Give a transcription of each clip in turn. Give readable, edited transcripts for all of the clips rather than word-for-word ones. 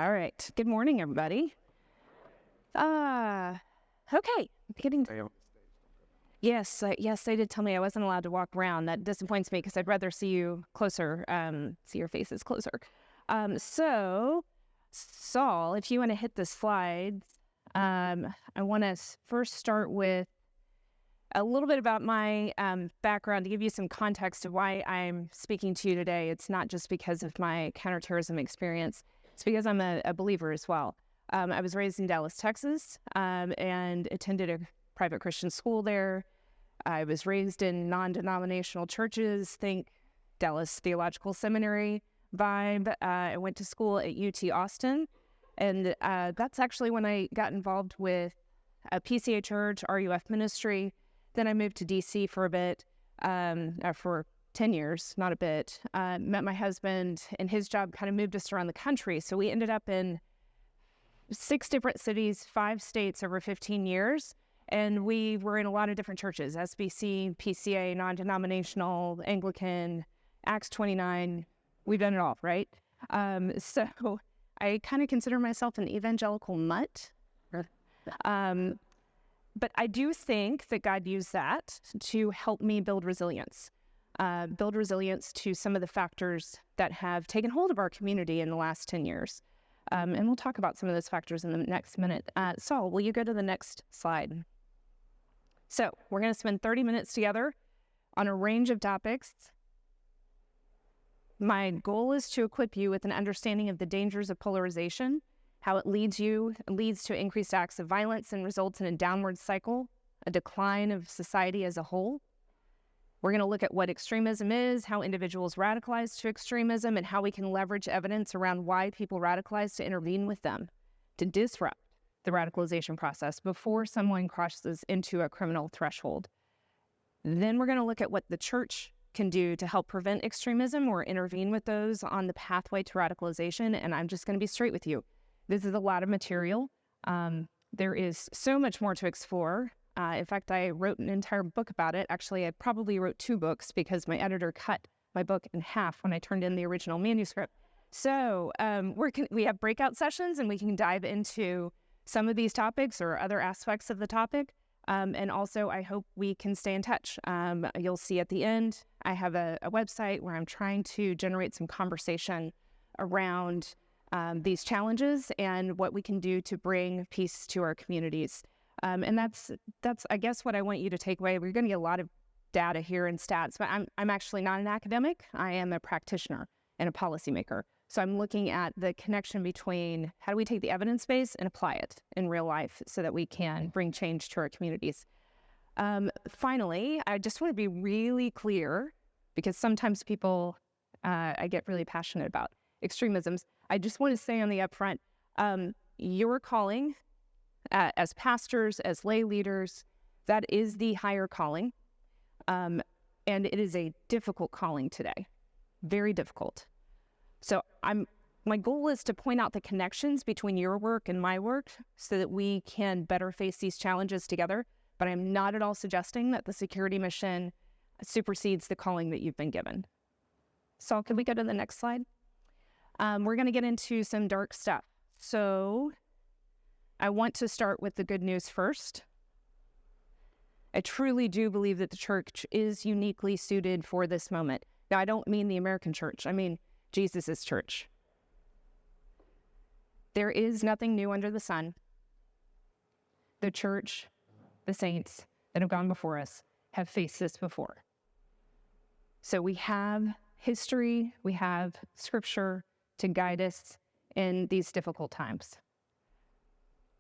All right. Good morning, everybody. Okay. Yes, they did tell me I wasn't allowed to walk around. That disappoints me because I'd rather see you closer, see your faces closer. So, Saul, if you want to hit the slides, I want to first start with a little bit about my background to give you some context of why I'm speaking to you today. It's not just because of my counterterrorism experience. It's because I'm a believer as well. I was raised in Dallas, Texas, and attended a private Christian school there. I was raised in non-denominational churches, think Dallas Theological Seminary vibe. I went to school at UT Austin, and that's actually when I got involved with a PCA church, RUF ministry. Then I moved to DC for a bit, for 10 years, not a bit. Met my husband, and his job kind of moved us around the country. So we ended up in 6 different cities, 5 states over 15 years. And we were in a lot of different churches, SBC, PCA, non-denominational, Anglican, Acts 29. We've done it all, right? So I kind of consider myself an evangelical mutt. But I do think that God used that to help me build resilience to some of the factors that have taken hold of our community in the last 10 years. And we'll talk about some of those factors in the next minute. Saul, will you go to the next slide? So we're going to spend 30 minutes together on a range of topics. My goal is to equip you with an understanding of the dangers of polarization, how it leads to increased acts of violence and results in a downward cycle, a decline of society as a whole. We're going to look at what extremism is, how individuals radicalize to extremism, and how we can leverage evidence around why people radicalize to intervene with them, to disrupt the radicalization process before someone crosses into a criminal threshold. Then we're going to look at what the church can do to help prevent extremism or intervene with those on the pathway to radicalization. And I'm just going to be straight with you. This is a lot of material. There is so much more to explore. In fact, I wrote an entire book about it. Actually, I probably wrote 2 books because my editor cut my book in half when I turned in the original manuscript. So we have breakout sessions, and we can dive into some of these topics or other aspects of the topic. And also, I hope we can stay in touch. You'll see at the end, I have a website where I'm trying to generate some conversation around these challenges and what we can do to bring peace to our communities. And that's I guess what I want you to take away. We're going to get a lot of data here and stats, but I'm actually not an academic. I am a practitioner and a policymaker. So I'm looking at the connection between how do we take the evidence base and apply it in real life so that we can bring change to our communities. Finally, I just want to be really clear, because sometimes people, I get really passionate about extremisms. I just want to say on the upfront, your calling as pastors, as lay leaders, that is the higher calling. And it is a difficult calling today, very difficult. So my goal is to point out the connections between your work and my work so that we can better face these challenges together. But I'm not at all suggesting that the security mission supersedes the calling that you've been given. Saul, can we go to the next slide? We're going to get into some dark stuff. So I want to start with the good news first. I truly do believe that the church is uniquely suited for this moment. Now, I don't mean the American church. I mean Jesus' church. There is nothing new under the sun. The church, the saints that have gone before us have faced this before. So we have history, we have scripture to guide us in these difficult times.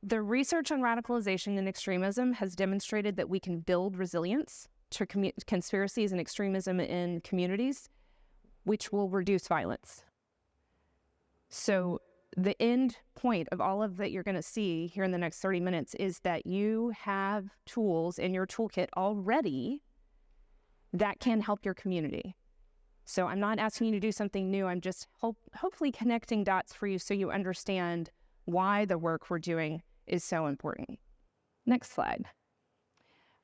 The research on radicalization and extremism has demonstrated that we can build resilience to conspiracies and extremism in communities, which will reduce violence. So the end point of all of that you're going to see here in the next 30 minutes is that you have tools in your toolkit already that can help your community. So I'm not asking you to do something new. I'm just hopefully connecting dots for you so you understand why the work we're doing is so important. Next slide.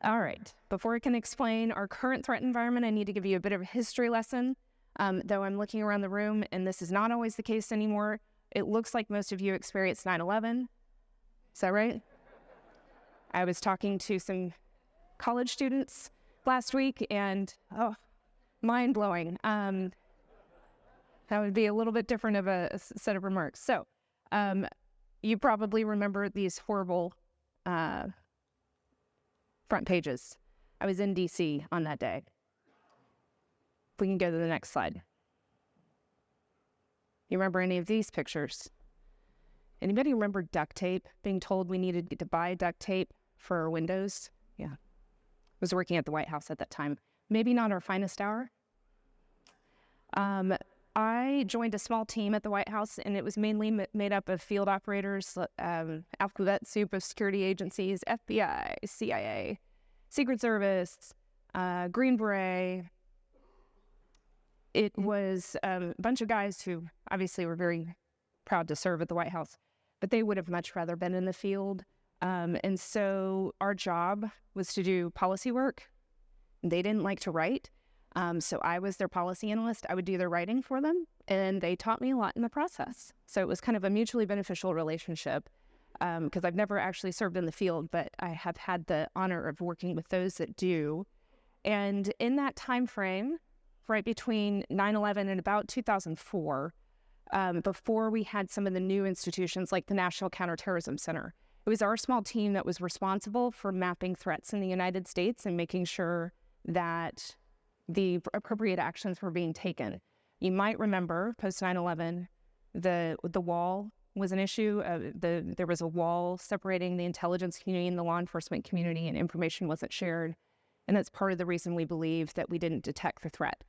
All right. Before I can explain our current threat environment, I need to give you a bit of a history lesson. Though I'm looking around the room, and this is not always the case anymore, It looks like most of you experienced 9/11. Is that right? I was talking to some college students last week, and mind-blowing. That would be a little bit different of a set of remarks. So you probably remember these horrible front pages. I was in D.C. on that day. If we can go to the next slide. You remember any of these pictures? Anybody remember duct tape? Being told we needed to buy duct tape for our windows? Yeah. I was working at the White House at that time. Maybe not our finest hour. I joined a small team at the White House, and it was mainly made up of field operators, alphabet soup of security agencies, FBI, CIA, Secret Service, Green Beret. It was a bunch of guys who obviously were very proud to serve at the White House, but they would have much rather been in the field. And so our job was to do policy work. They didn't like to write. So I was their policy analyst. I would do their writing for them, and they taught me a lot in the process. So it was kind of a mutually beneficial relationship because I've never actually served in the field, but I have had the honor of working with those that do. And in that time frame, right between 9/11 and about 2004, before we had some of the new institutions like the National Counterterrorism Center, it was our small team that was responsible for mapping threats in the United States and making sure that the appropriate actions were being taken. You might remember post 9/11, the wall was an issue. There was a wall separating the intelligence community and the law enforcement community, and information wasn't shared. And that's part of the reason we believe that we didn't detect the threat.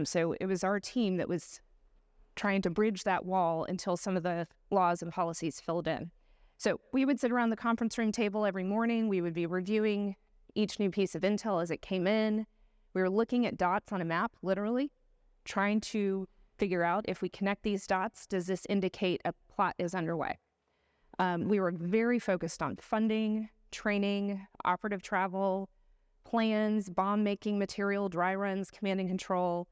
So it was our team that was trying to bridge that wall until some of the laws and policies filled in. So we would sit around the conference room table every morning. We would be reviewing each new piece of intel as it came in. We were looking at dots on a map, literally, trying to figure out if we connect these dots, does this indicate a plot is underway? We were very focused on funding, training, operative travel, plans, bomb-making material, dry runs, command and control.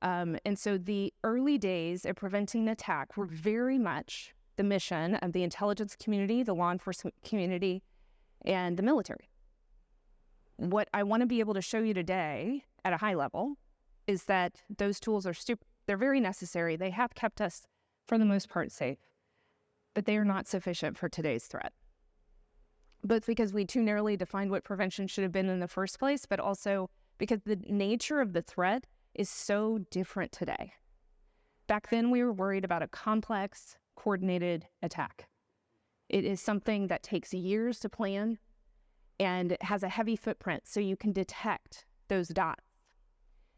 And so the early days of preventing an attack were very much the mission of the intelligence community, the law enforcement community, and the military. What I want to be able to show you today at a high level is that those tools are they're very necessary. They have kept us, for the most part, safe, but they are not sufficient for today's threat. Both because we too narrowly defined what prevention should have been in the first place, but also because the nature of the threat is so different today. Back then, we were worried about a complex, coordinated attack. It is something that takes years to plan and it has a heavy footprint, so you can detect those dots.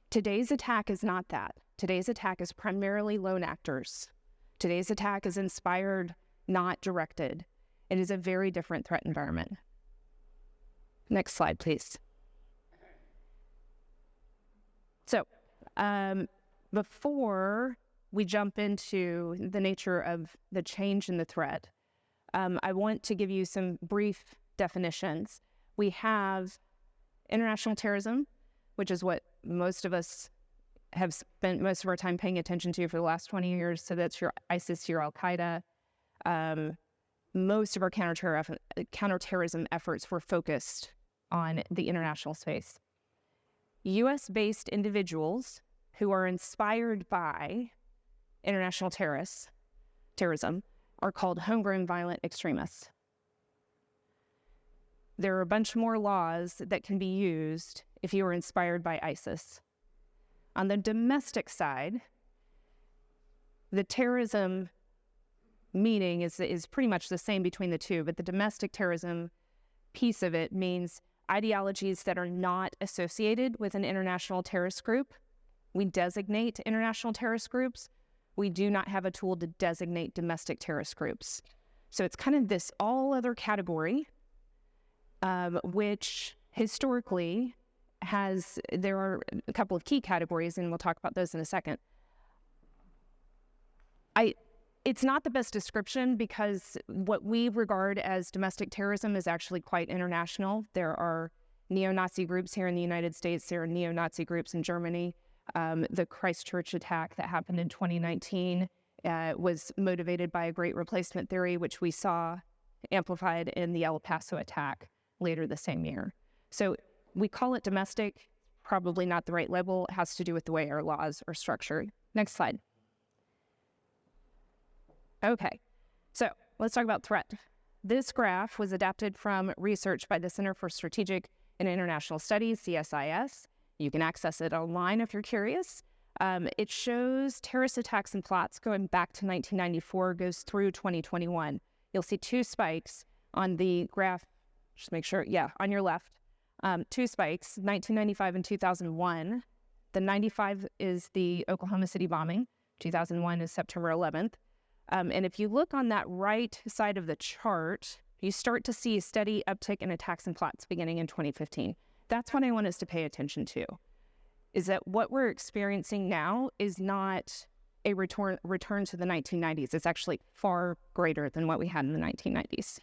Today's attack is not that. Today's attack is primarily lone actors. Today's attack is inspired, not directed. It is a very different threat environment. Next slide, please. So, before we jump into the nature of the change in the threat, I want to give you some brief definitions. We have international terrorism, which is what most of us have spent most of our time paying attention to for the last 20 years. So that's your ISIS, your Al-Qaeda. Most of our counterterrorism efforts were focused on the international space. U.S.-based individuals who are inspired by international terrorism are called homegrown violent extremists. There are a bunch more laws that can be used if you are inspired by ISIS. On the domestic side, the terrorism meaning is pretty much the same between the two, but the domestic terrorism piece of it means ideologies that are not associated with an international terrorist group. We designate international terrorist groups. We do not have a tool to designate domestic terrorist groups. So it's kind of this all other category, which historically there are a couple of key categories, and we'll talk about those in a second. It's not the best description because what we regard as domestic terrorism is actually quite international. There are neo-Nazi groups here in the United States. There are neo-Nazi groups in Germany. The Christchurch attack that happened in 2019 was motivated by a great replacement theory, which we saw amplified in the El Paso attack later the same year. So we call it domestic, probably not the right label. It has to do with the way our laws are structured. Next slide. Okay, so let's talk about threat. This graph was adapted from research by the Center for Strategic and International Studies, CSIS. You can access it online if you're curious. It shows terrorist attacks and plots going back to 1994, goes through 2021. You'll see two spikes on the graph. Just make sure, on your left. Two spikes, 1995 and 2001. The 95 is the Oklahoma City bombing. 2001 is September 11th. And if you look on that right side of the chart, you start to see a steady uptick in attacks and plots beginning in 2015. That's what I want us to pay attention to, is that what we're experiencing now is not a return to the 1990s. It's actually far greater than what we had in the 1990s.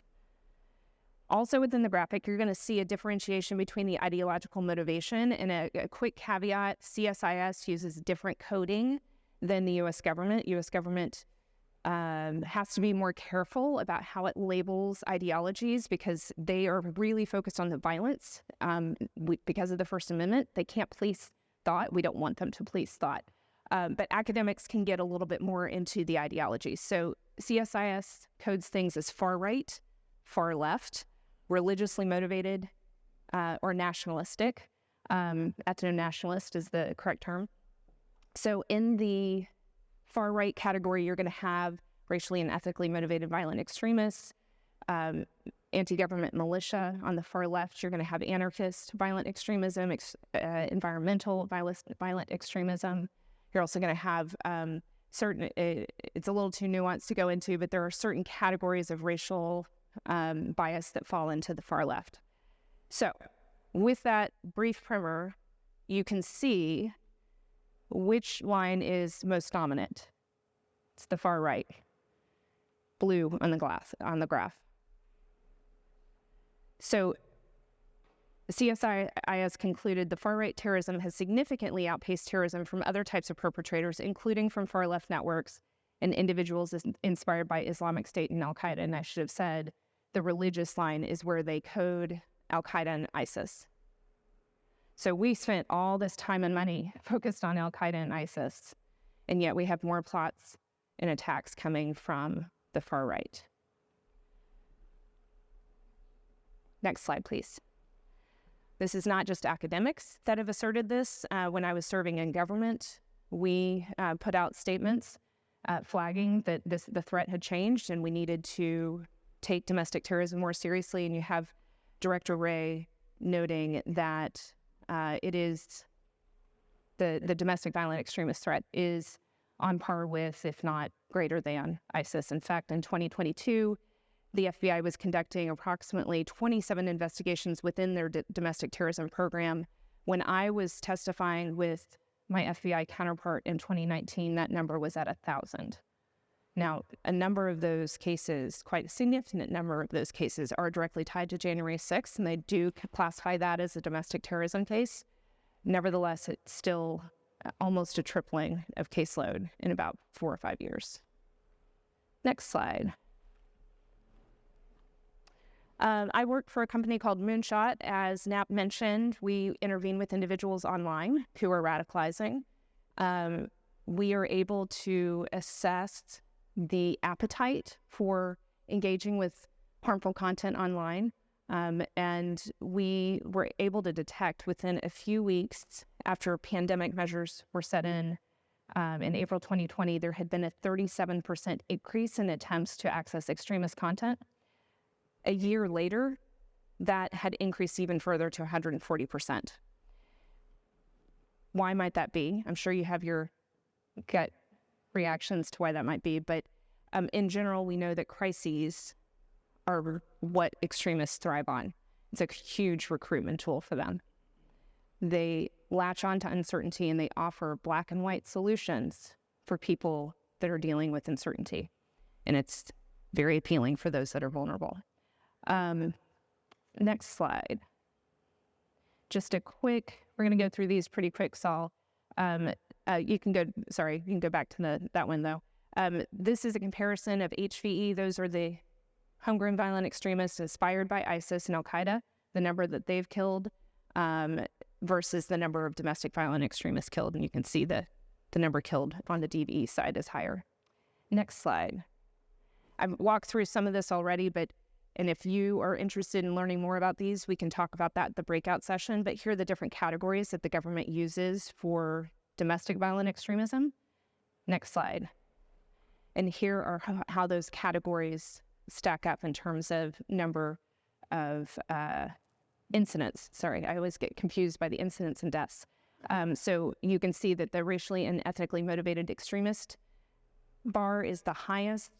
Also within the graphic, you're going to see a differentiation between the ideological motivation, and a quick caveat, CSIS uses different coding than the U.S. government. U.S. government has to be more careful about how it labels ideologies because they are really focused on the violence. Because of the First Amendment, they can't police thought. We don't want them to police thought. But academics can get a little bit more into the ideology. So CSIS codes things as far right, far left, religiously motivated, or nationalistic. Ethno-nationalist is the correct term. So in the far right category, you're going to have racially and ethically motivated violent extremists, anti-government militia. On the far left, you're going to have anarchist violent extremism, environmental violent extremism. You're also going to have certain, it's a little too nuanced to go into, but there are certain categories of racial bias that fall into the far left. So with that brief primer, you can see which line is most dominant. It's the far right, blue on the graph. So CSIS concluded the far-right terrorism has significantly outpaced terrorism from other types of perpetrators, including from far-left networks and individuals inspired by Islamic State and Al-Qaeda. And I should have said the religious line is where they code Al-Qaeda and ISIS. So we spent all this time and money focused on Al-Qaeda and ISIS, and yet we have more plots and attacks coming from the far right. Next slide, please. This is not just academics that have asserted this. When I was serving in government, we put out statements flagging that the threat had changed and we needed to take domestic terrorism more seriously. And you have Director Wray noting that it is the domestic violent extremist threat is on par with, if not greater than, ISIS. In fact, in 2022, the FBI was conducting approximately 27 investigations within their domestic terrorism program. When I was testifying with my FBI counterpart in 2019, that number was at 1,000. Now, a number of those cases, quite a significant number of those cases, are directly tied to January 6th, and they do classify that as a domestic terrorism case. Nevertheless, it's still almost a tripling of caseload in about 4 or 5 years. Next slide. I work for a company called Moonshot. As Knapp mentioned, we intervene with individuals online who are radicalizing. We are able to assess the appetite for engaging with harmful content online. And we were able to detect within a few weeks after pandemic measures were set in April 2020, there had been a 37% increase in attempts to access extremist content. A year later, that had increased even further to 140%. Why might that be? I'm sure you have your gut reactions to why that might be, but in general, we know that crises are what extremists thrive on. It's a huge recruitment tool for them. They latch on to uncertainty and they offer black and white solutions for people that are dealing with uncertainty. And it's very appealing for those that are vulnerable. Next slide. Just a quick, we're going to go through these pretty quick, Saul. You can go back to that one though. This is a comparison of HVE. Those are the homegrown violent extremists inspired by ISIS and Al-Qaeda, the number that they've killed, versus the number of domestic violent extremists killed. And you can see the number killed on the DVE side is higher. Next slide. I've walked through some of this already, and if you are interested in learning more about these, we can talk about that at the breakout session. But here are the different categories that the government uses for domestic violent extremism. Next slide. And here are how those categories stack up in terms of number of incidents. Sorry, I always get confused by the incidents and deaths. So you can see that the racially and ethnically motivated extremist bar is the highest,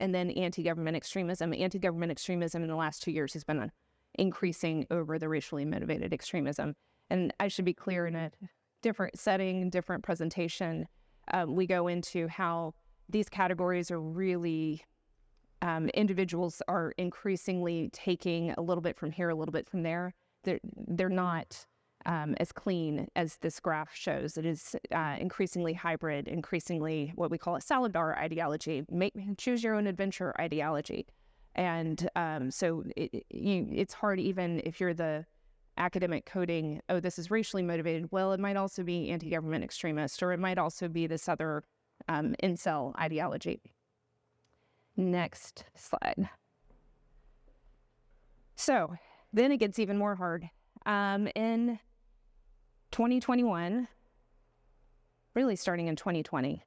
and then anti-government extremism. Anti-government extremism in the last 2 years has been increasing over the racially motivated extremism. And I should be clear, in a different setting, different presentation, we go into how these categories are really, individuals are increasingly taking a little bit from here, a little bit from there. They're not as clean as this graph shows. It is increasingly hybrid, increasingly what we call a salad bar ideology, choose your own adventure ideology. And so it's hard, even if you're the academic coding, oh, this is racially motivated. Well, it might also be anti-government extremist, or it might also be this other incel ideology. Next slide. So then it gets even more hard. In 2021, really starting in 2020,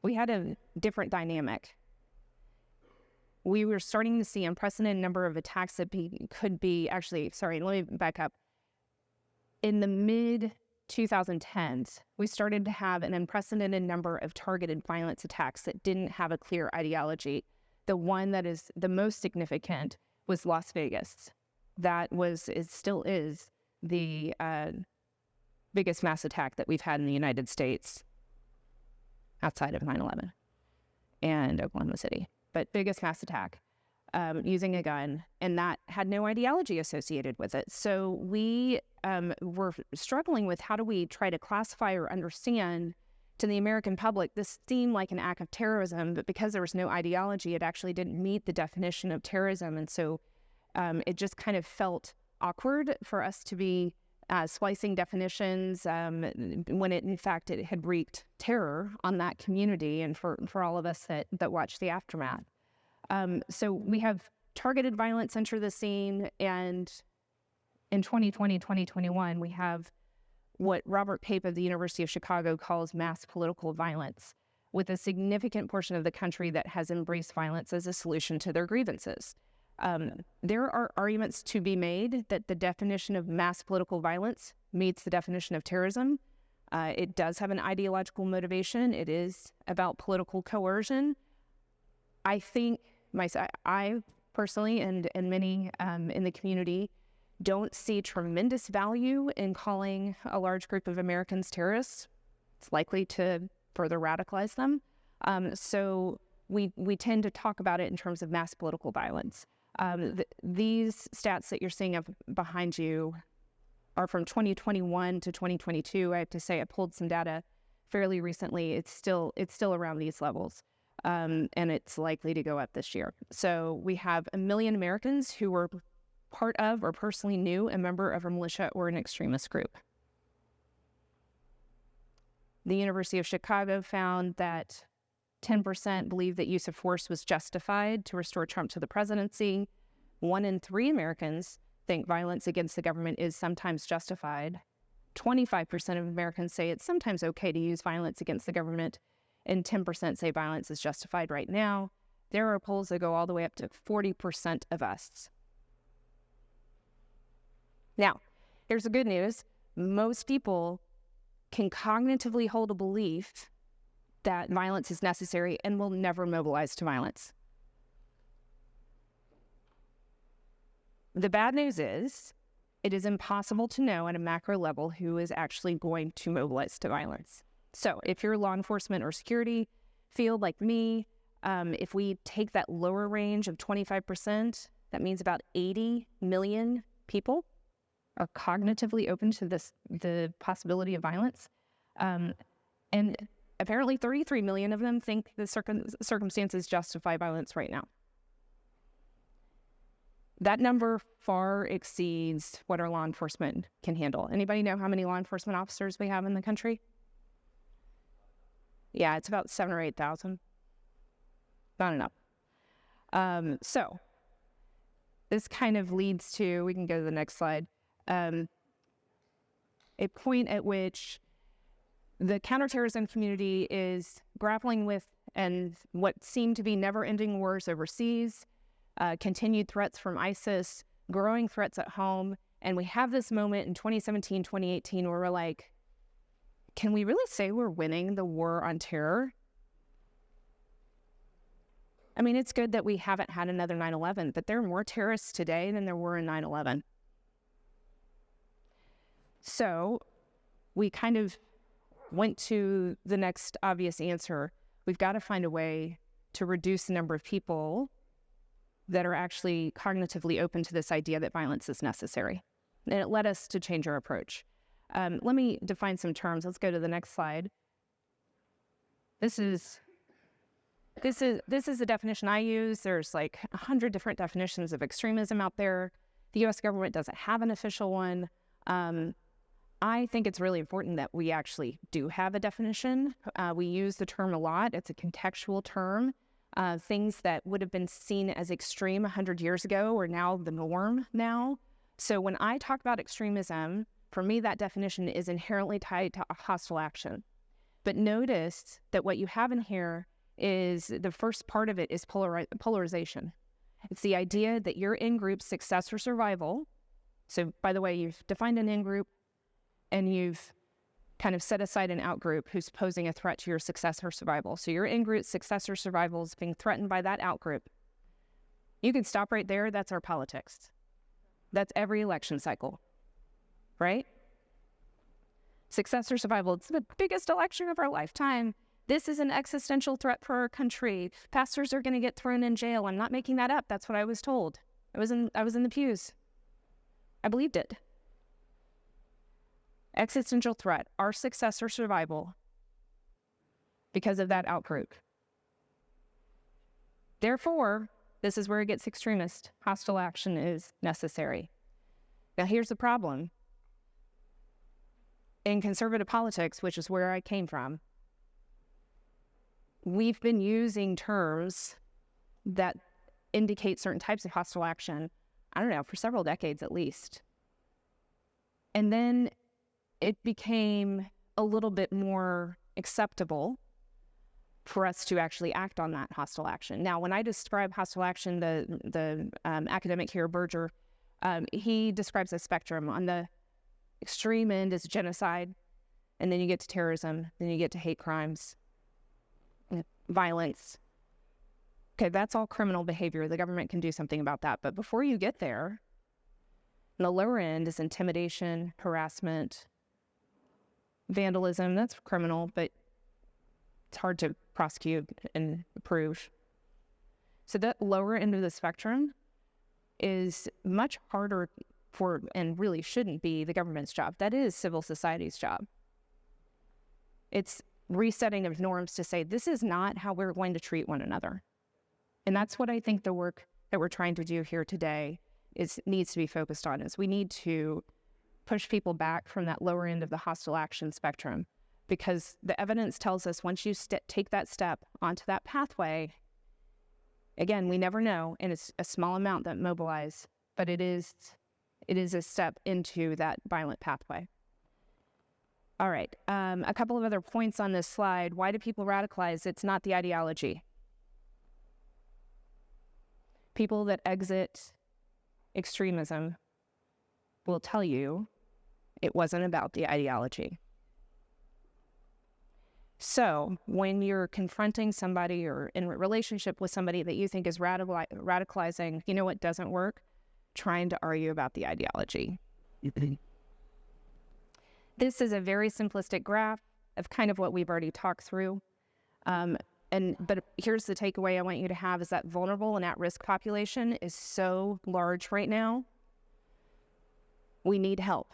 we had a different dynamic. We were starting to see unprecedented number of attacks that could be, actually, sorry, let me back up. In the mid-2010s, we started to have an unprecedented number of targeted violence attacks that didn't have a clear ideology. The one that is the most significant was Las Vegas. That was, it still is, the biggest mass attack that we've had in the United States outside of 9/11 and Oklahoma City. But biggest mass attack using a gun, and that had no ideology associated with it. So we were struggling with, how do we try to classify or understand to the American public, this seemed like an act of terrorism, but because there was no ideology, it actually didn't meet the definition of terrorism. And so it just kind of felt awkward for us to be splicing definitions when in fact it had wreaked terror on that community and for all of us that watched the aftermath. So we have targeted violence enter the scene, and in 2020, 2021, we have what Robert Pape of the University of Chicago calls mass political violence, with a significant portion of the country that has embraced violence as a solution to their grievances. There are arguments to be made that the definition of mass political violence meets the definition of terrorism. It does have an ideological motivation. It is about political coercion. I think I personally and many in the community don't see tremendous value in calling a large group of Americans terrorists. It's likely to further radicalize them. So we tend to talk about it in terms of mass political violence. These stats that you're seeing up behind you are from 2021 to 2022. I have to say I pulled some data fairly recently. It's still around these levels, and it's likely to go up this year. So we have 1 million Americans who were part of or personally knew a member of a militia or an extremist group. The University of Chicago found that 10% believe that use of force was justified to restore Trump to the presidency. 1 in 3 Americans think violence against the government is sometimes justified. 25% of Americans say it's sometimes okay to use violence against the government, and 10% say violence is justified right now. There are polls that go all the way up to 40% of us. Now, here's the good news. Most people can cognitively hold a belief that violence is necessary and will never mobilize to violence. The bad news is, it is impossible to know at a macro level who is actually going to mobilize to violence. So if you're law enforcement or security field like me, if we take that lower range of 25%, that means about 80 million people are cognitively open to the possibility of violence. And apparently 33 million of them think the circumstances justify violence right now. That number far exceeds what our law enforcement can handle. Anybody know how many law enforcement officers we have in the country? Yeah, it's about 7,000 or 8,000. Not enough. So this kind of leads to, we can go to the next slide, a point at which the counterterrorism community is grappling with and what seem to be never-ending wars overseas, continued threats from ISIS, growing threats at home, and we have this moment in 2017, 2018 where we're like, can we really say we're winning the war on terror? I mean, it's good that we haven't had another 9/11, but there are more terrorists today than there were in 9/11. So we kind of went to the next obvious answer. We've got to find a way to reduce the number of people that are actually cognitively open to this idea that violence is necessary. And it led us to change our approach. Let me define some terms. Let's go to the next slide. This is the definition I use. There's like 100 different definitions of extremism out there. The U.S. government doesn't have an official one. I think it's really important that we actually do have a definition. We use the term a lot. It's a contextual term. Things that would have been seen as extreme 100 years ago are now the norm now. So when I talk about extremism, for me, that definition is inherently tied to hostile action. But notice that what you have in here is the first part of it is polarization. It's the idea that your in-group's success or survival. So by the way, you've defined an in-group and you've kind of set aside an out-group who's posing a threat to your success or survival. So your in-group's success or survival is being threatened by that out-group. You can stop right there. That's our politics. That's every election cycle, right? Success or survival. It's the biggest election of our lifetime. This is an existential threat for our country. Pastors are going to get thrown in jail. I'm not making that up. That's what I was told. I was in the pews. I believed it. Existential threat, our success or survival, because of that outgroup. Therefore, this is where it gets extremist. Hostile action is necessary. Now, here's the problem. In conservative politics, which is where I came from, we've been using terms that indicate certain types of hostile action, I don't know, for several decades at least. And then it became a little bit more acceptable for us to actually act on that hostile action. Now, when I describe hostile action, the academic here, Berger, he describes a spectrum. On the extreme end is genocide, and then you get to terrorism, then you get to hate crimes, violence. Okay, that's all criminal behavior. The government can do something about that. But before you get there, the lower end is intimidation, harassment, vandalism. That's criminal, but it's hard to prosecute and prove. So that lower end of the spectrum is much harder for, and really shouldn't be, the government's job. That is civil society's job. It's resetting of norms to say, this is not how we're going to treat one another. And that's what I think the work that we're trying to do here today needs to be focused on, is we need to push people back from that lower end of the hostile action spectrum, because the evidence tells us once you take that step onto that pathway, again, we never know, and it's a small amount that mobilize, but it is a step into that violent pathway. All right, a couple of other points on this slide. Why do people radicalize? It's not the ideology. People that exit extremism will tell you it wasn't about the ideology. So when you're confronting somebody or in a relationship with somebody that you think is radicalizing, you know what doesn't work? Trying to argue about the ideology. This is a very simplistic graph of kind of what we've already talked through. But here's the takeaway I want you to have, is that vulnerable and at-risk population is so large right now. We need help.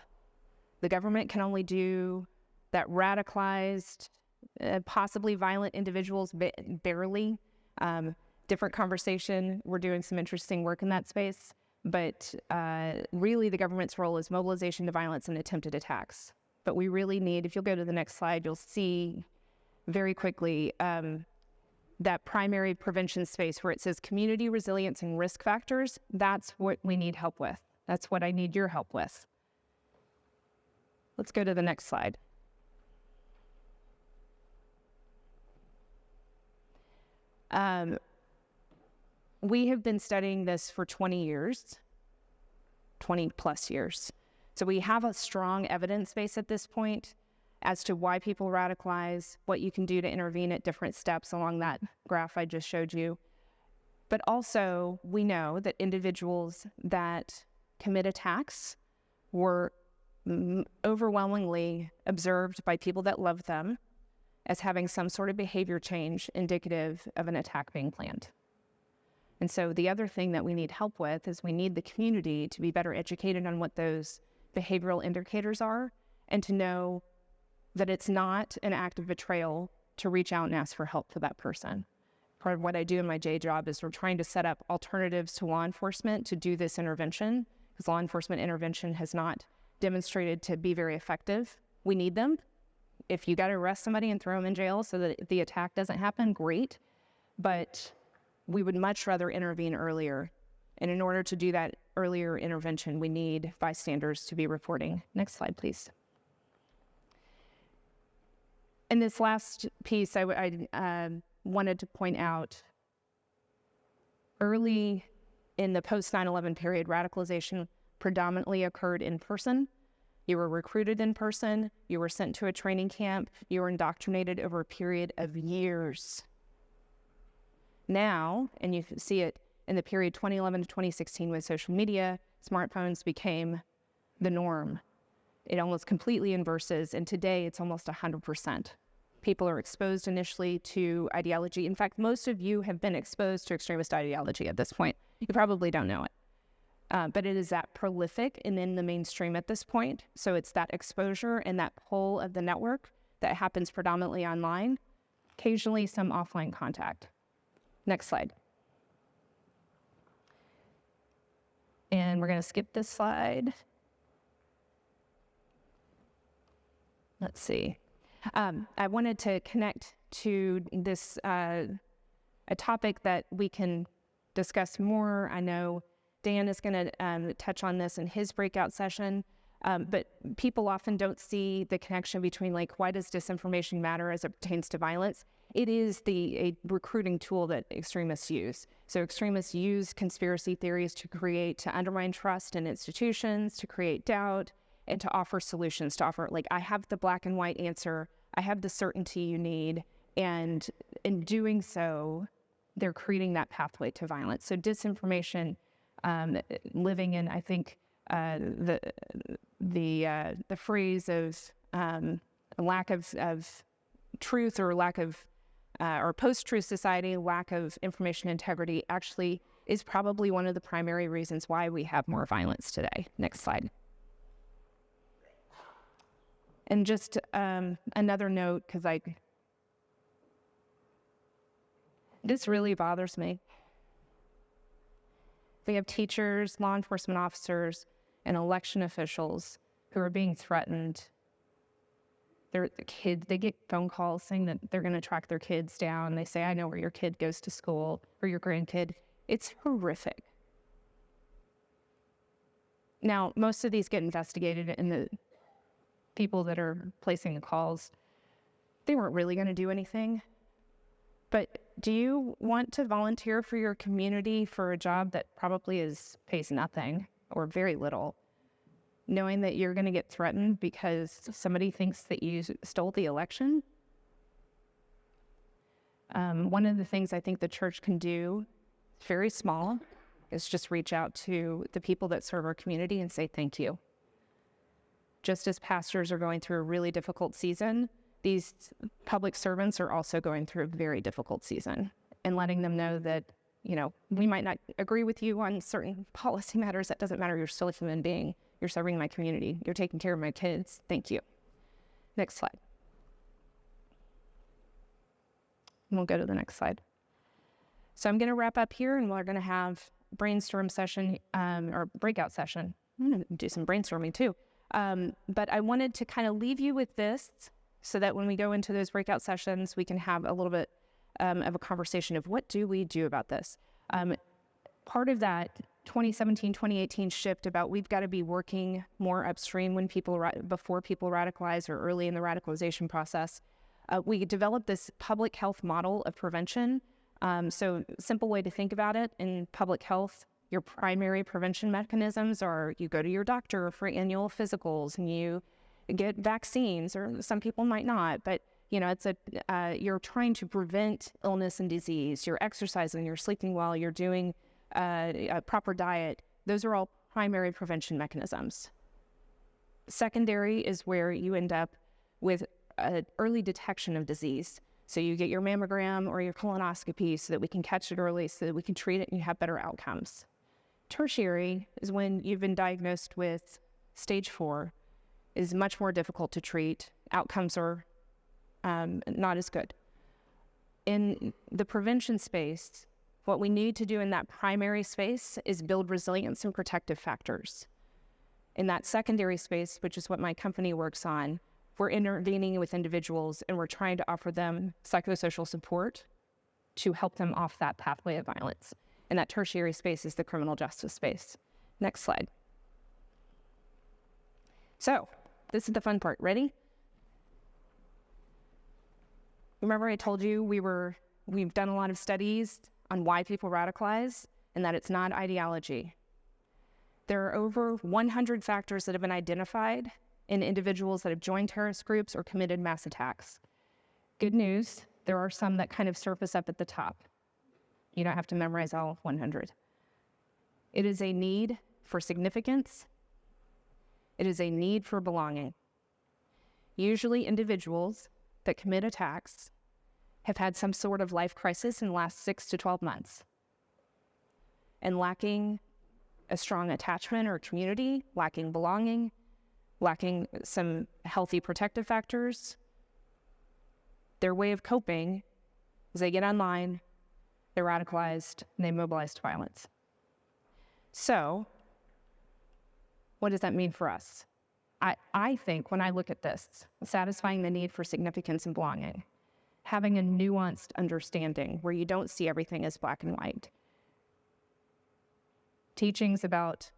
The government can only do that radicalized possibly violent individuals, barely. Different conversation. We're doing some interesting work in that space. But really the government's role is mobilization to violence and attempted attacks. But we really need, if you'll go to the next slide, you'll see very quickly that primary prevention space where it says community resilience and risk factors. That's what we need help with. That's what I need your help with. Let's go to the next slide. We have been studying this for 20 years, 20 plus years. So we have a strong evidence base at this point as to why people radicalize, what you can do to intervene at different steps along that graph I just showed you. But also, we know that individuals that commit attacks were overwhelmingly observed by people that love them as having some sort of behavior change indicative of an attack being planned. And so the other thing that we need help with is we need the community to be better educated on what those behavioral indicators are and to know that it's not an act of betrayal to reach out and ask for help for that person. Part of what I do in my day job is we're trying to set up alternatives to law enforcement to do this intervention, because law enforcement intervention has not demonstrated to be very effective. We need them. If you got to arrest somebody and throw them in jail so that the attack doesn't happen, great. But we would much rather intervene earlier. And in order to do that earlier intervention, we need bystanders to be reporting. Next slide, please. In this last piece, I wanted to point out early in the post 9/11 period, radicalization predominantly occurred in person. You were recruited in person, you were sent to a training camp, you were indoctrinated over a period of years. Now, and you see it in the period 2011 to 2016 with social media, smartphones became the norm. It almost completely inverses, and today it's almost 100%. People are exposed initially to ideology. In fact, most of you have been exposed to extremist ideology at this point. You probably don't know it. But it is that prolific and in the mainstream at this point. So it's that exposure and that pull of the network that happens predominantly online, occasionally some offline contact. Next slide. And we're going to skip this slide. Let's see. I wanted to connect to this, a topic that we can discuss more. I know Dan is going to touch on this in his breakout session, but people often don't see the connection between, like, why does disinformation matter as it pertains to violence? It is a recruiting tool that extremists use. So extremists use conspiracy theories to undermine trust in institutions, to create doubt, and to offer solutions, to offer, like, I have the black and white answer, I have the certainty you need, and in doing so, they're creating that pathway to violence. So disinformation, living in, I think, the phrase of lack of truth or lack of, or post-truth society, lack of information integrity actually is probably one of the primary reasons why we have more violence today. Next slide. And just another note, because this really bothers me. We have teachers, law enforcement officers, and election officials who are being threatened. The kids, they get phone calls saying that they're going to track their kids down. They say, I know where your kid goes to school, or your grandkid. It's horrific. Now, most of these get investigated, and the people that are placing the calls, they weren't really going to do anything. But do you want to volunteer for your community for a job that probably pays nothing or very little, knowing that you're going to get threatened because somebody thinks that you stole the election? One of the things I think the church can do, very small, is just reach out to the people that serve our community and say thank you. Just as pastors are going through a really difficult season, these public servants are also going through a very difficult season, and letting them know that, you know, we might not agree with you on certain policy matters. That doesn't matter. You're still a human being. You're serving my community. You're taking care of my kids. Thank you. Next slide. We'll go to the next slide. So I'm going to wrap up here, and we're going to have brainstorm session or breakout session. I'm going to do some brainstorming too. But I wanted to kind of leave you with this so that when we go into those breakout sessions, we can have a little bit of a conversation of what do we do about this. Part of that 2017, 2018 shift about we've got to be working more upstream when before people radicalize or early in the radicalization process. We developed this public health model of prevention. So simple way to think about it in public health, your primary prevention mechanisms are you go to your doctor for annual physicals and you get vaccines, or some people might not, but it's you're trying to prevent illness and disease. You're exercising, you're sleeping well, you're doing a proper diet. Those are all primary prevention mechanisms. Secondary is where you end up with early detection of disease. So you get your mammogram or your colonoscopy so that we can catch it early, so that we can treat it and you have better outcomes. Tertiary is when you've been diagnosed with stage 4, is much more difficult to treat. Outcomes are not as good. In the prevention space, what we need to do in that primary space is build resilience and protective factors. In that secondary space, which is what my company works on, we're intervening with individuals and we're trying to offer them psychosocial support to help them off that pathway of violence. And that tertiary space is the criminal justice space. Next slide. So, this is the fun part. Ready? Remember I told you we've done a lot of studies on why people radicalize and that it's not ideology. There are over 100 factors that have been identified in individuals that have joined terrorist groups or committed mass attacks. Good news, there are some that kind of surface up at the top. You don't have to memorize all 100. It is a need for significance. It is a need for belonging. Usually individuals that commit attacks have had some sort of life crisis in the last 6 to 12 months. And lacking a strong attachment or community, lacking belonging, lacking some healthy protective factors, their way of coping is they get online, they're radicalized, and they mobilize to violence. So, what does that mean for us? I think when I look at this, satisfying the need for significance and belonging, having a nuanced understanding where you don't see everything as black and white. Teachings about,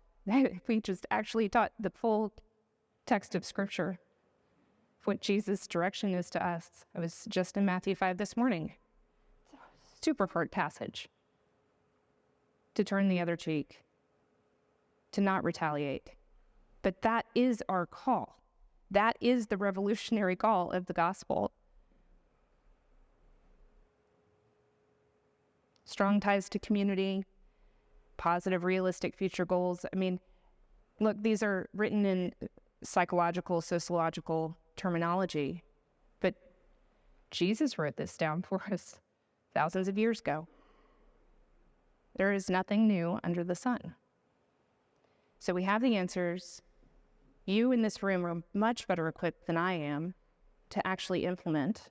we just actually taught the full text of Scripture, what Jesus' direction is to us. I was just in Matthew 5 this morning. Super hard passage. To turn the other cheek, to not retaliate. But that is our call. That is the revolutionary call of the gospel. Strong ties to community, positive, realistic future goals. I mean, look, these are written in psychological, sociological terminology, but Jesus wrote this down for us thousands of years ago. There is nothing new under the sun. So we have the answers. You in this room are much better equipped than I am to actually implement,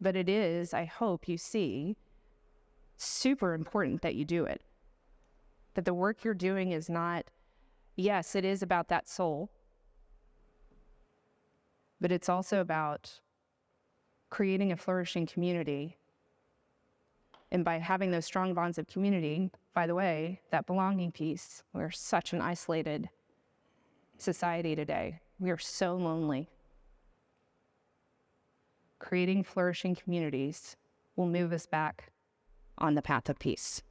but it is, I hope you see, super important that you do it. That the work you're doing is not, yes, it is about that soul, but it's also about creating a flourishing community. And by having those strong bonds of community, by the way, that belonging piece, we're such an isolated society today. We are so lonely. Creating flourishing communities will move us back on the path of peace.